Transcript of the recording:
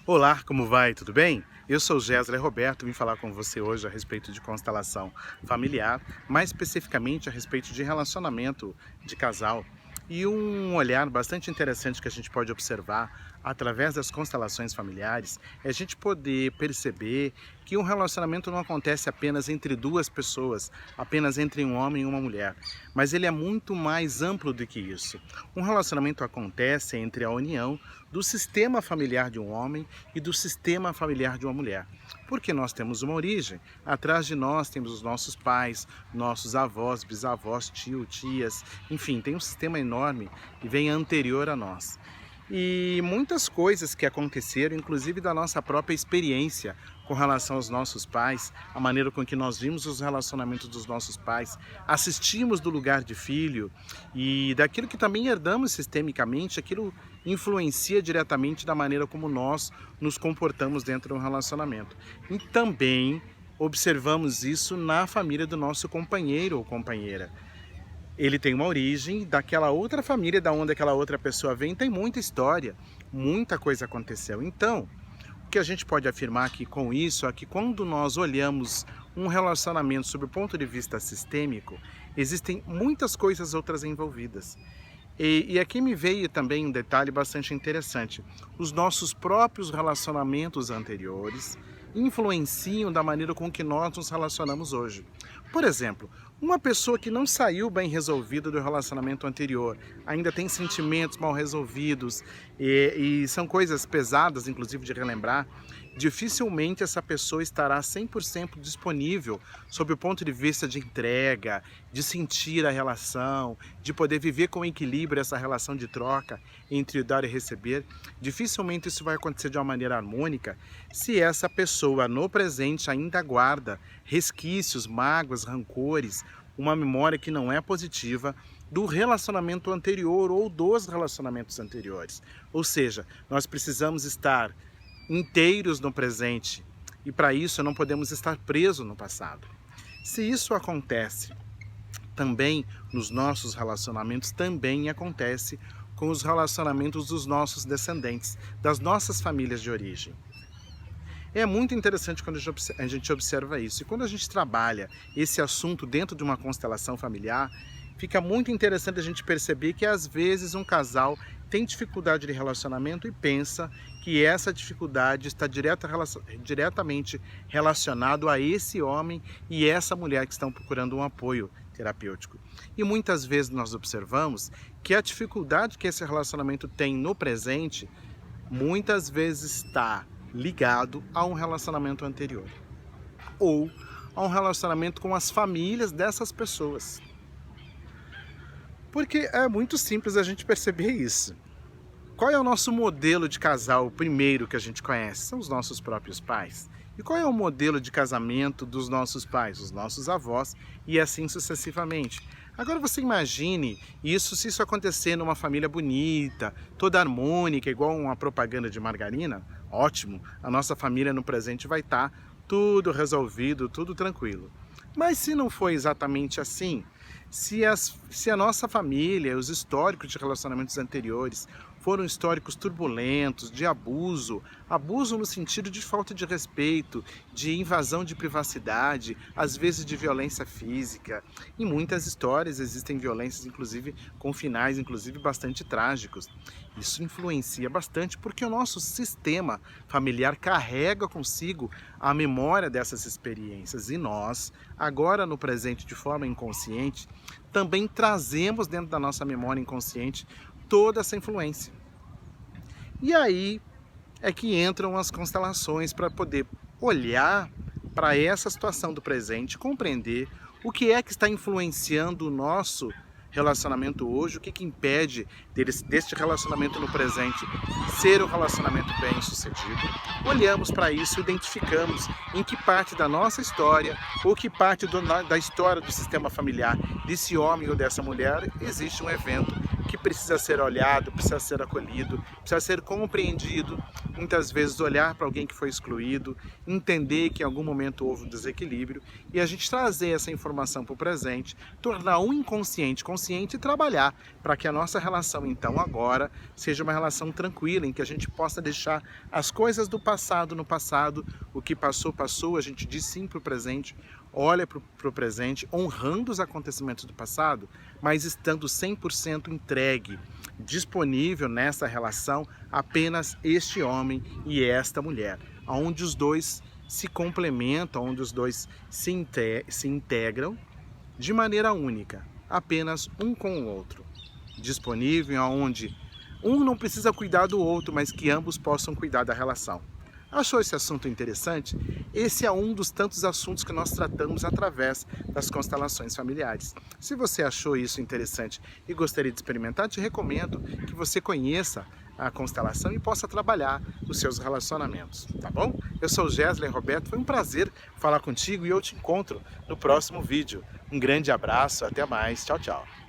Olá, como vai? Tudo bem? Eu sou Gésler Roberto, vim falar com você hoje a respeito de constelação familiar, mais especificamente a respeito de relacionamento de casal. E um olhar bastante interessante que a gente pode observar através das constelações familiares é a gente poder perceber que um relacionamento não acontece apenas entre duas pessoas, apenas entre um homem e uma mulher, mas ele é muito mais amplo do que isso. Um relacionamento acontece entre a união do sistema familiar de um homem e do sistema familiar de uma mulher. Porque nós temos uma origem, atrás de nós temos os nossos pais, nossos avós, bisavós, tio, tias, enfim, tem um sistema enorme que vem anterior a nós. E muitas coisas que aconteceram, inclusive da nossa própria experiência com relação aos nossos pais, a maneira com que nós vimos os relacionamentos dos nossos pais, assistimos do lugar de filho e daquilo que também herdamos sistemicamente, aquilo influencia diretamente da maneira como nós nos comportamos dentro de um relacionamento. E também observamos isso na família do nosso companheiro ou companheira. Ele tem uma origem daquela outra família, da onde aquela outra pessoa vem, tem muita história, muita coisa aconteceu. Então, o que a gente pode afirmar aqui com isso é que quando nós olhamos um relacionamento sob o ponto de vista sistêmico, existem muitas coisas outras envolvidas. E aqui me veio também um detalhe bastante interessante. Os nossos próprios relacionamentos anteriores influenciam da maneira com que nós nos relacionamos hoje. Por exemplo, uma pessoa que não saiu bem resolvida do relacionamento anterior, ainda tem sentimentos mal resolvidos e são coisas pesadas, inclusive, de relembrar, dificilmente essa pessoa estará 100% disponível sob o ponto de vista de entrega, de sentir a relação, de poder viver com equilíbrio essa relação de troca entre dar e receber. Dificilmente isso vai acontecer de uma maneira harmônica se essa pessoa no presente ainda guarda resquícios, mágoas, rancores, uma memória que não é positiva do relacionamento anterior ou dos relacionamentos anteriores. Ou seja, nós precisamos estar inteiros no presente e para isso não podemos estar presos no passado. Se isso acontece também nos nossos relacionamentos, também acontece com os relacionamentos dos nossos descendentes, das nossas famílias de origem. É muito interessante quando a gente observa isso. E quando a gente trabalha esse assunto dentro de uma constelação familiar, fica muito interessante a gente perceber que às vezes um casal tem dificuldade de relacionamento e pensa que essa dificuldade está diretamente relacionado a esse homem e essa mulher que estão procurando um apoio terapêutico. E muitas vezes nós observamos que a dificuldade que esse relacionamento tem no presente, muitas vezes está ligado a um relacionamento anterior ou a um relacionamento com as famílias dessas pessoas. Porque é muito simples a gente perceber isso. Qual é o nosso modelo de casal primeiro que a gente conhece? São os nossos próprios pais. E qual é o modelo de casamento dos nossos pais, os nossos avós e assim sucessivamente? Agora você imagine isso, se isso acontecer numa família bonita, toda harmônica, igual uma propaganda de margarina, ótimo, a nossa família no presente vai estar tudo resolvido, tudo tranquilo. Mas se não for exatamente assim, se a nossa família, os históricos de relacionamentos anteriores foram históricos turbulentos, de abuso, abuso no sentido de falta de respeito, de invasão de privacidade, às vezes de violência física. Em muitas histórias existem violências, inclusive com finais, inclusive bastante trágicos. Isso influencia bastante porque o nosso sistema familiar carrega consigo a memória dessas experiências e nós, agora no presente de forma inconsciente, também trazemos dentro da nossa memória inconsciente toda essa influência. E aí é que entram as constelações para poder olhar para essa situação do presente, compreender o que é que está influenciando o nosso relacionamento hoje, o que impede deste relacionamento no presente ser um relacionamento bem sucedido. Olhamos para isso e identificamos em que parte da nossa história ou que parte da história do sistema familiar desse homem ou dessa mulher existe um evento que precisa ser olhado, precisa ser acolhido, precisa ser compreendido, muitas vezes olhar para alguém que foi excluído, entender que em algum momento houve um desequilíbrio e a gente trazer essa informação para o presente, tornar o inconsciente consciente e trabalhar para que a nossa relação então agora seja uma relação tranquila, em que a gente possa deixar as coisas do passado no passado, o que passou, passou, a gente diz sim para o presente, olha para o presente, honrando os acontecimentos do passado, mas estando 100% entregue, disponível nessa relação apenas este homem e esta mulher, onde os dois se complementam, onde os dois se integram de maneira única, apenas um com o outro, disponível onde um não precisa cuidar do outro, mas que ambos possam cuidar da relação. Achou esse assunto interessante? Esse é um dos tantos assuntos que nós tratamos através das constelações familiares. Se você achou isso interessante e gostaria de experimentar, te recomendo que você conheça a constelação e possa trabalhar os seus relacionamentos, tá bom? Eu sou o Gesley Roberto, foi um prazer falar contigo e eu te encontro no próximo vídeo. Um grande abraço, até mais, tchau, tchau.